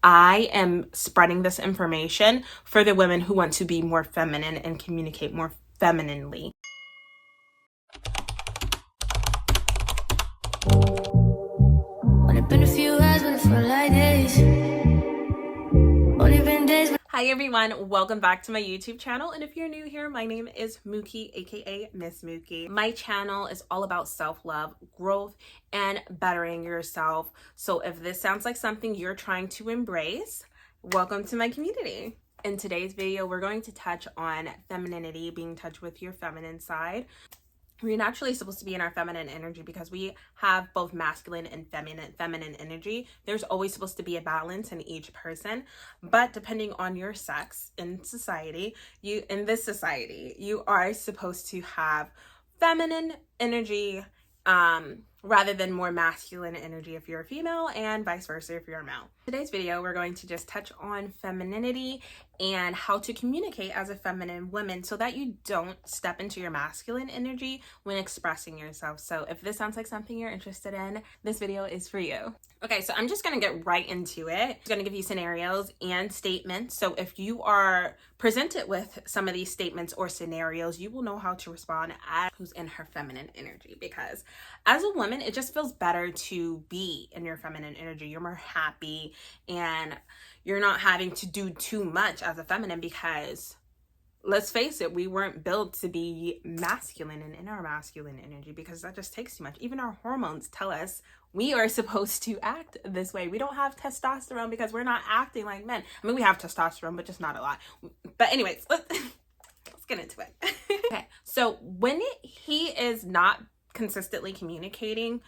I am spreading this information for the women who want to be more feminine and communicate more femininely. Only been a few hours, but it felt like days. Only been days. Hi everyone, welcome back to my YouTube channel, and if you're new here, my name is Mookie, aka Miss Mookie. My channel is all about self-love, growth, and bettering yourself. So if this sounds like something you're trying to embrace, welcome to my community. In today's video, we're going to touch on femininity, being in touch with your feminine side. We're naturally supposed to be in our feminine energy because we have both masculine and feminine energy. There's always supposed to be a balance in each person, but depending on your sex in society, you are supposed to have feminine energy rather than more masculine energy if you're a female, and vice versa if you're a male. Today's video, we're going to just touch on femininity and how to communicate as a feminine woman so that you don't step into your masculine energy when expressing yourself. So if this sounds like something you're interested in, this video is for you. Okay, so I'm just gonna get right into it. I'm gonna give you scenarios and statements. So if you are presented with some of these statements or scenarios, you will know how to respond as who's in her feminine energy, because as a woman, it just feels better to be in your feminine energy. You're more happy and you're not having to do too much as a feminine, because let's face it, we weren't built to be masculine and in our masculine energy, because that just takes too much. Even our hormones tell us we are supposed to act this way. We don't have testosterone because we're not acting like men. I mean, we have testosterone, but just not a lot. But anyways, let's get into it. Okay, so when he is not consistently communicating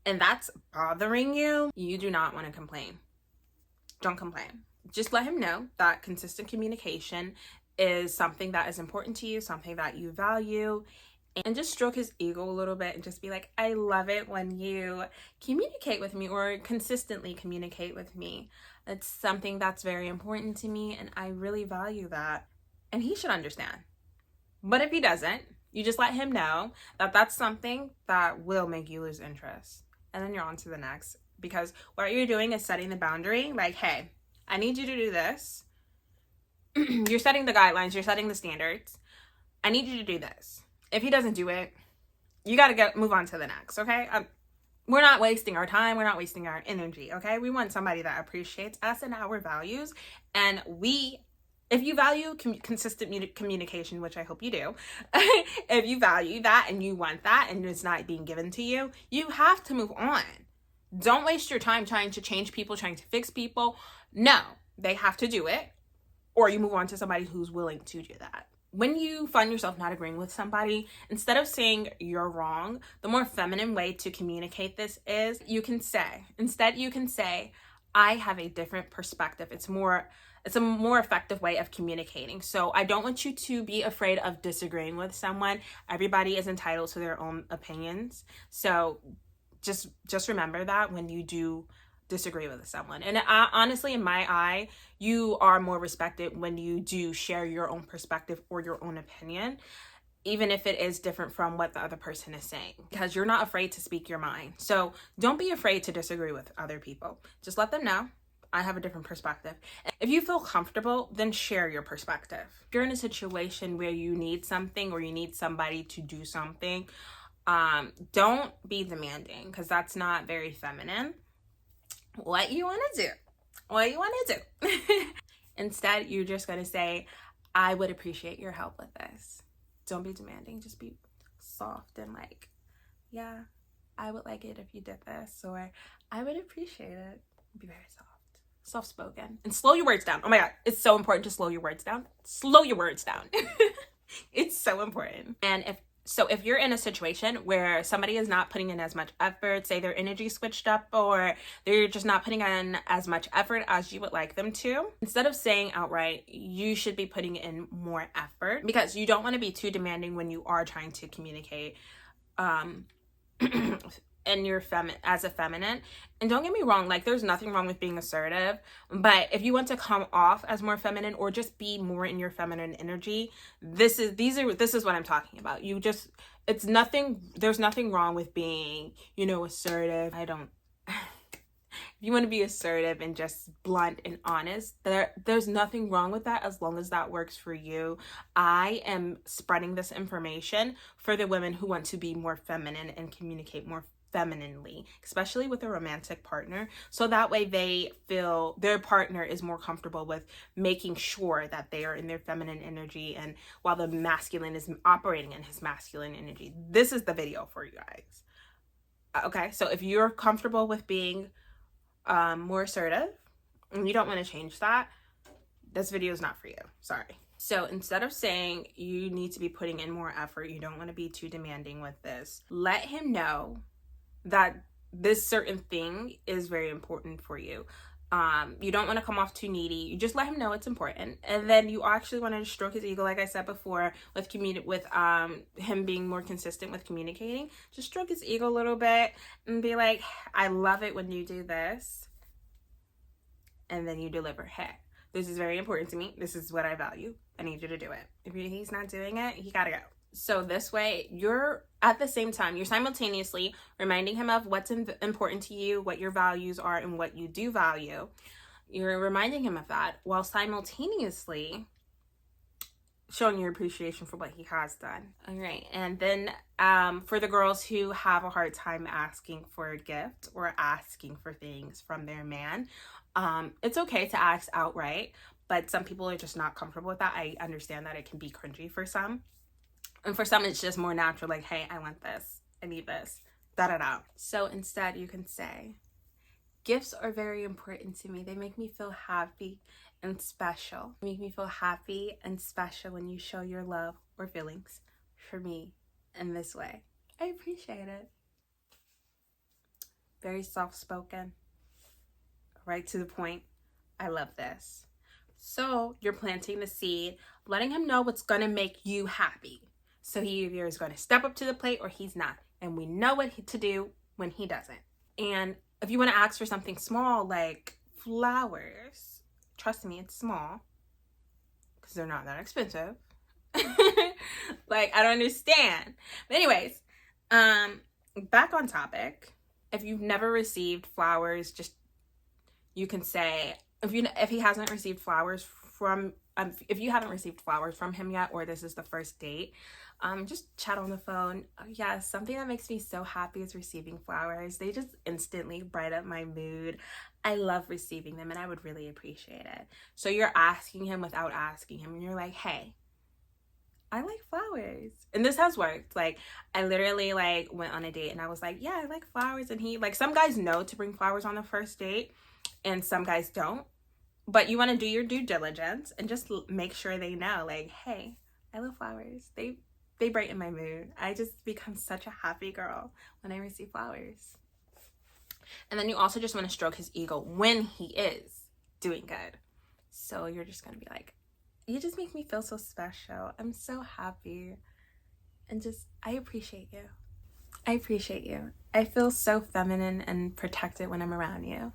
and that's bothering you, you do not want to complain. Don't complain. Just let him know that consistent communication is something that is important to you, something that you value, and just stroke his ego a little bit and just be like, I love it when you communicate with me or consistently communicate with me. It's something that's very important to me and I really value that. And he should understand. But if he doesn't, you just let him know that that's something that will make you lose interest. And then you're on to the next. Because what you're doing is setting the boundary, like, hey, I need you to do this. You're setting the guidelines, you're setting the standards. I need you to do this. If he doesn't do it, you got to move on to the next, okay? We're not wasting our time, we're not wasting our energy, okay? We want somebody that appreciates us and our values. And if you value consistent communication, which I hope you do, if you value that and you want that and it's not being given to you, you have to move on. Don't waste your time trying to change people, trying to fix people. No, they have to do it, or you move on to somebody who's willing to do that. When you find yourself not agreeing with somebody, instead of saying you're wrong, the more feminine way to communicate this is you can say, I have a different perspective. It's a more effective way of communicating. So I don't want you to be afraid of disagreeing with someone. Everybody is entitled to their own opinions. So just remember that when you do disagree with someone. And honestly, in my eye, you are more respected when you do share your own perspective or your own opinion, even if it is different from what the other person is saying, because you're not afraid to speak your mind. So don't be afraid to disagree with other people. Just let them know, I have a different perspective. If you feel comfortable, then share your perspective. If you're in a situation where you need something or you need somebody to do something, don't be demanding, because that's not very feminine. What you want to do. Instead, you're just going to say, I would appreciate your help with this. Don't be demanding. Just be soft and like, yeah, I would like it if you did this, or I would appreciate it. Be very soft-spoken, and slow your words down. Oh my God, it's so important to slow your words down. It's so important. And if you're in a situation where somebody is not putting in as much effort, say their energy switched up, or they're just not putting in as much effort as you would like them to, instead of saying outright, you should be putting in more effort, because you don't want to be too demanding when you are trying to communicate and you're as a feminine. And don't get me wrong, like, there's nothing wrong with being assertive, but if you want to come off as more feminine or just be more in your feminine energy, this is what I'm talking about. There's nothing wrong with being, assertive. If you want to be assertive and just blunt and honest, there's nothing wrong with that as long as that works for you. I am spreading this information for the women who want to be more feminine and communicate more femininely, especially with a romantic partner, so that way they feel their partner is more comfortable with making sure that they are in their feminine energy, and while the masculine is operating in his masculine energy. This is the video for you guys. Okay, so if you're comfortable with being more assertive and you don't want to change that, this video is not for you. Sorry. So instead of saying you need to be putting in more effort, you don't want to be too demanding with this, let him know that this certain thing is very important for you. You don't want to come off too needy. You just let him know it's important, and then you actually want to stroke his ego, like I said before, with him being more consistent with communicating. Just stroke his ego a little bit and be like, I love it when you do this, and then you deliver, hey, this is very important to me. This is what I value. I need you to do it. If he's not doing it, he gotta go. So this way, you're at the same time, you're simultaneously reminding him of what's important to you, what your values are, and what you do value. You're reminding him of that while simultaneously showing your appreciation for what he has done. All right. And then for the girls who have a hard time asking for a gift or asking for things from their man, it's okay to ask outright, but some people are just not comfortable with that. I understand that it can be cringy for some. And for some, it's just more natural, like, hey, I want this, I need this, da-da-da. So instead, you can say, gifts are very important to me. They make me feel happy and special. They make me feel happy and special when you show your love or feelings for me in this way. I appreciate it. Very soft-spoken, right to the point. I love this. So you're planting the seed, letting him know what's going to make you happy. So he either is going to step up to the plate or he's not. And we know what to do when he doesn't. And if you want to ask for something small like flowers, trust me, it's small because they're not that expensive. Like, I don't understand. But anyways, back on topic. If you've never received flowers, just, you can say, if he hasn't received flowers from, if you haven't received flowers from him yet, or this is the first date, just chat on the phone. Yeah, something that makes me so happy is receiving flowers. They just instantly brighten up my mood. I love receiving them and I would really appreciate it. So you're asking him without asking him, and you're like, hey, I like flowers. And this has worked. Like, I literally went on a date and I was like, yeah, I like flowers. And he, some guys know to bring flowers on the first date and some guys don't. But you want to do your due diligence and just make sure they know, like, hey, I love flowers. They brighten my mood. I just become such a happy girl when I receive flowers. And then you also just want to stroke his ego when he is doing good. So you're just going to be like, you just make me feel so special. I'm so happy. And just, I appreciate you. I appreciate you. I feel so feminine and protected when I'm around you.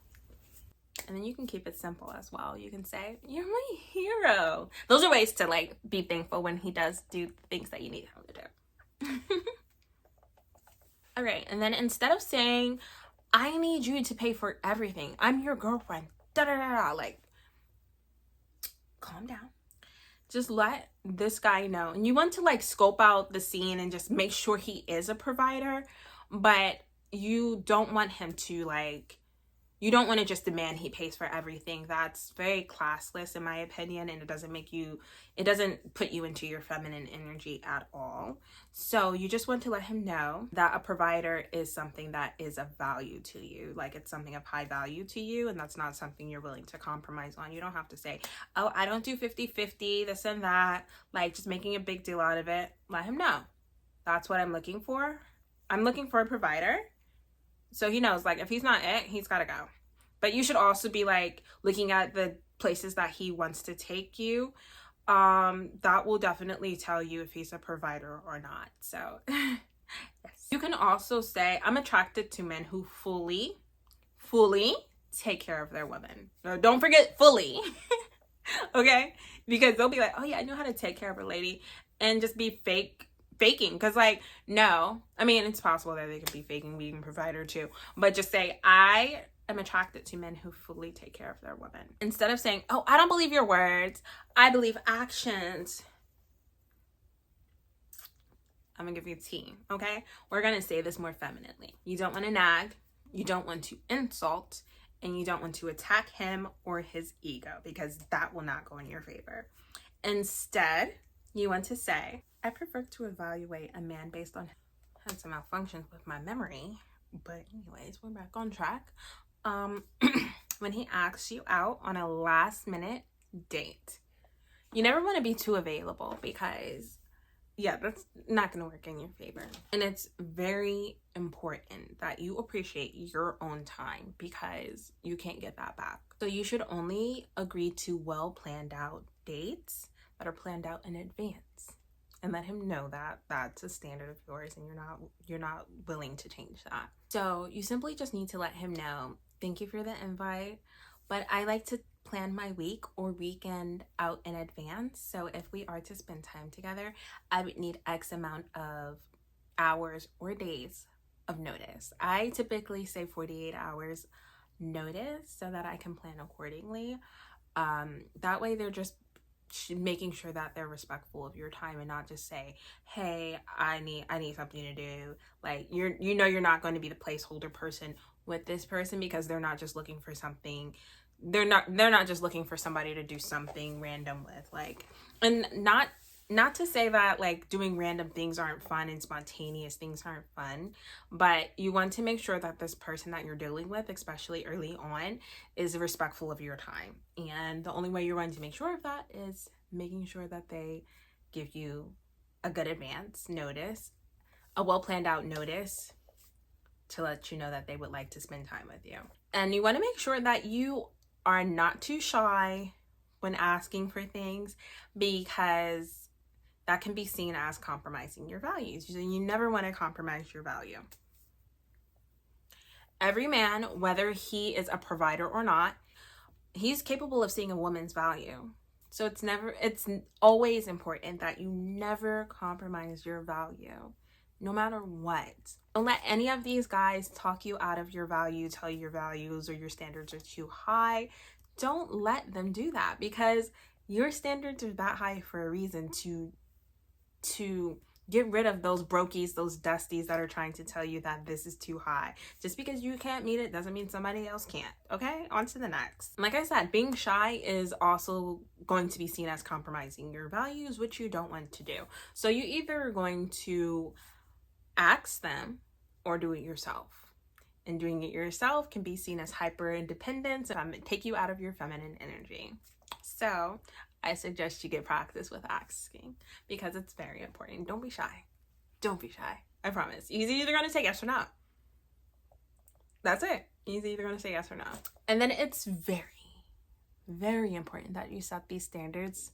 And then you can keep it simple as well. You can say, you're my hero. Those are ways to be thankful when he does do things that you need him to do. All right. And then instead of saying, I need you to pay for everything, I'm your girlfriend, da-da-da-da, calm down. Just let this guy know. And you want to scope out the scene and just make sure he is a provider, but you don't want him to you don't want to just demand he pays for everything. That's very classless in my opinion, and it doesn't put you into your feminine energy at all. So you just want to let him know that a provider is something that is of value to you. It's something of high value to you, and that's not something you're willing to compromise on. You don't have to say, oh, I don't do 50-50, this and that, just making a big deal out of it. Let him know. That's what I'm looking for. I'm looking for a provider. So he knows, if he's not it, he's got to go. But you should also be, looking at the places that he wants to take you. That will definitely tell you if he's a provider or not. So, yes. You can also say, I'm attracted to men who fully take care of their women. No, don't forget fully. Okay? Because they'll be like, oh, yeah, I know how to take care of a lady. And just be faking, because no, I mean, it's possible that they could be faking being a provider too, but just say, I am attracted to men who fully take care of their women. Instead of saying, oh, I don't believe your words, I believe actions. I'm gonna give you tea, okay? We're gonna say this more femininely. You don't want to nag, you don't want to insult, and you don't want to attack him or his ego, because that will not go in your favor. Instead, you want to say, I prefer to evaluate a man based on had some malfunctions with my memory, but anyways, we're back on track. When he asks you out on a last minute date, you never want to be too available, because yeah, that's not going to work in your favor. And it's very important that you appreciate your own time, because you can't get that back. So you should only agree to well planned out dates that are planned out in advance, and let him know that that's a standard of yours and you're not willing to change that. So you simply just need to let him know, thank you for the invite, but I like to plan my week or weekend out in advance. So if we are to spend time together, I would need X amount of hours or days of notice. I typically say 48 hours notice so that I can plan accordingly. That way they're just making sure that they're respectful of your time, and not just say, hey, I need something to do. Like, you're not going to be the placeholder person with this person, because they're not just looking for something, they're not just looking for somebody to do something random with. Like, and not to say that like doing random things aren't fun and spontaneous things aren't fun, but you want to make sure that this person that you're dealing with, especially early on, is respectful of your time. And the only way you're going to make sure of that is making sure that they give you a good advance notice, a well planned out notice, to let you know that they would like to spend time with you. And you want to make sure that you are not too shy when asking for things, because that can be seen as compromising your values. You never want to compromise your value. Every man, whether he is a provider or not, he's capable of seeing a woman's value. So it's always important that you never compromise your value, no matter what. Don't let any of these guys talk you out of your value, tell you your values or your standards are too high. Don't let them do that, because your standards are that high for a reason, to get rid of those brokies, those dusties that are trying to tell you that this is too high. Just because you can't meet it doesn't mean somebody else can't. Okay, on to the next. Like I said, being shy is also going to be seen as compromising your values, which you don't want to do. So you either are going to ask them or do it yourself. And doing it yourself can be seen as hyper independence and take you out of your feminine energy. So I suggest you get practice with asking, because it's very important. Don't be shy. Don't be shy. I promise. He's either going to say yes or no. That's it. He's either going to say yes or no. And then it's very, very important that you set these standards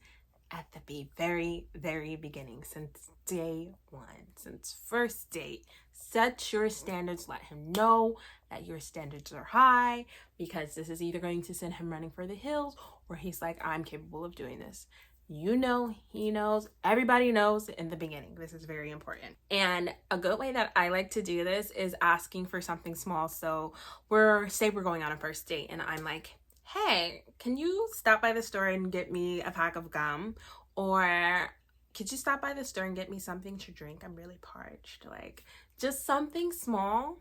at the very, very beginning, since day one, since first date. Set your standards. Let him know that your standards are high, because this is either going to send him running for the hills, or he's like, I'm capable of doing this. You know, he knows, everybody knows in the beginning. This is very important. And a good way that I like to do this is asking for something small. So we're going on a first date, and I'm like, hey, can you stop by the store and get me a pack of gum? Or could you stop by the store and get me something to drink? I'm really parched. Like, just something small.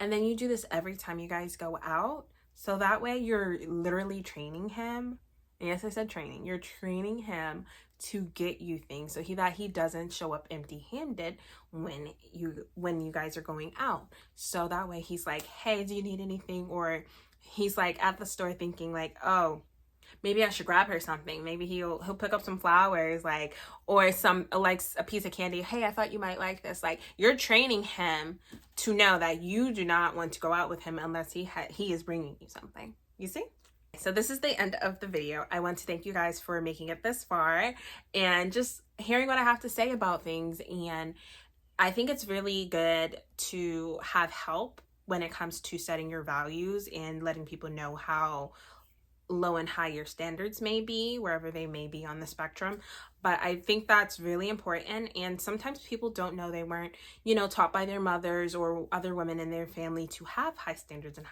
And then you do this every time you guys go out. So that way you're literally training him. And yes, I said training. You're training him to get you things, so that he doesn't show up empty-handed when you guys are going out. So that way he's like, hey, do you need anything? Or he's like at the store thinking like, oh, maybe I should grab her something. Maybe he'll pick up some flowers, like, or some, like, a piece of candy. Hey, I thought you might like this. Like, you're training him to know that you do not want to go out with him unless he is bringing you something. You see? So this is the end of the video. I want to thank you guys for making it this far and just hearing what I have to say about things. And I think it's really good to have help when it comes to setting your values and letting people know how low and high your standards may be, wherever they may be on the spectrum. But I think that's really important. And sometimes people don't know, they weren't, you know, taught by their mothers or other women in their family to have high standards and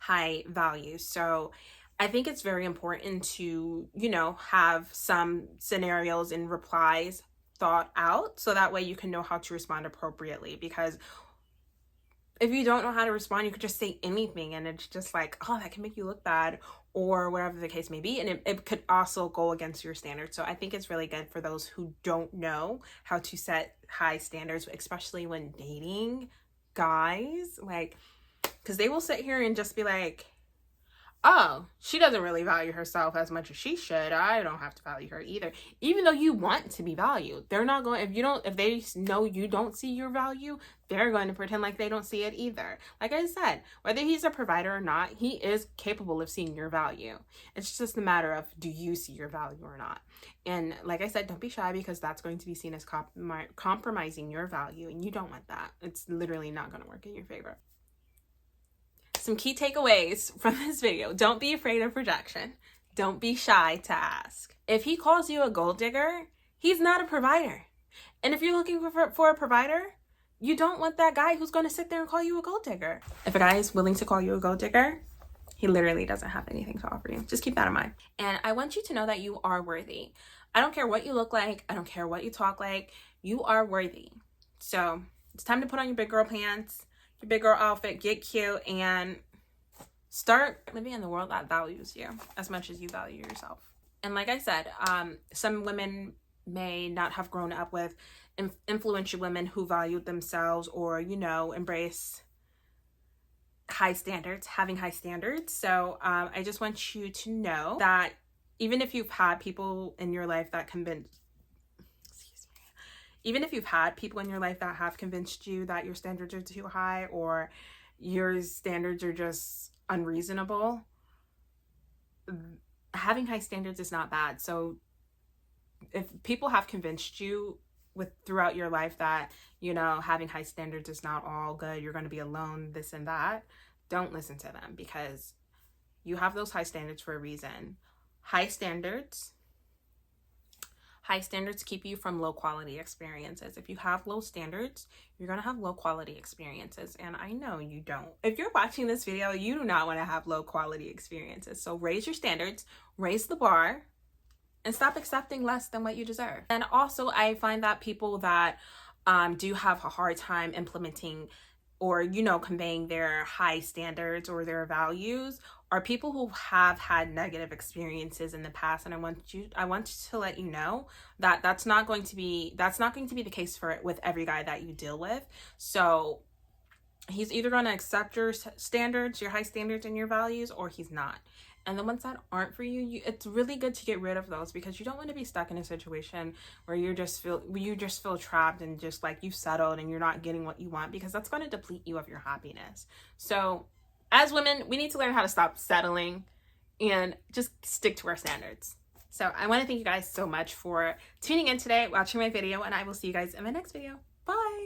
high values. So I think it's very important to, you know, have some scenarios and replies thought out, so that way you can know how to respond appropriately. Because if you don't know how to respond, you could just say anything, and it's just like, oh, that can make you look bad, or whatever the case may be. And it could also go against your standards. So I think it's really good for those who don't know how to set high standards, especially when dating guys, like, because they will sit here and just be like, oh, she doesn't really value herself as much as she should. I don't have to value her either. Even though you want to be valued, they're not going, if they know you don't see your value, they're going to pretend like they don't see it either. Like I said, whether he's a provider or not, he is capable of seeing your value. It's just a matter of, do you see your value or not? And like I said, don't be shy, because that's going to be seen as compromising your value, and you don't want that. It's literally not going to work in your favor. Some key takeaways from this video. Don't be afraid of rejection. Don't be shy to ask. If he calls you a gold digger, he's not a provider. And if you're looking for a provider, you don't want that guy who's going to sit there and call you a gold digger. If a guy is willing to call you a gold digger, he literally doesn't have anything to offer you. Just keep that in mind. And I want you to know that you are worthy. I don't care what you look like. I don't care what you talk like. You are worthy. So it's time to put on your big girl pants, your big girl outfit, get cute, and start living in the world that values you as much as you value yourself. And like I said, some women may not have grown up with influential women who valued themselves, or, you know, embrace high standards, having high standards. So I just want you to know that even if you've had people in your life that even if you've had people in your life that have convinced you that your standards are too high, or your standards are just unreasonable, having high standards is not bad. So if people have convinced you throughout your life that, you know, having high standards is not all good, you're going to be alone, this and that, don't listen to them, because you have those high standards for a reason. High standards keep you from low quality experiences. If you have low standards, you're going to have low quality experiences. And I know you don't. If you're watching this video, you do not want to have low quality experiences. So raise your standards, raise the bar, and stop accepting less than what you deserve. And also, I find that people that do have a hard time implementing or, you know, conveying their high standards or their values are people who have had negative experiences in the past. And I want to let you know that that's not going to be the case with every guy that you deal with. So he's either going to accept your standards, your high standards and your values, or he's not. And the ones that aren't for you, it's really good to get rid of those, because you don't want to be stuck in a situation where you just feel trapped and just like you've settled and you're not getting what you want, because that's going to deplete you of your happiness. So as women, we need to learn how to stop settling and just stick to our standards. So I want to thank you guys so much for tuning in today, watching my video, and I will see you guys in my next video. Bye.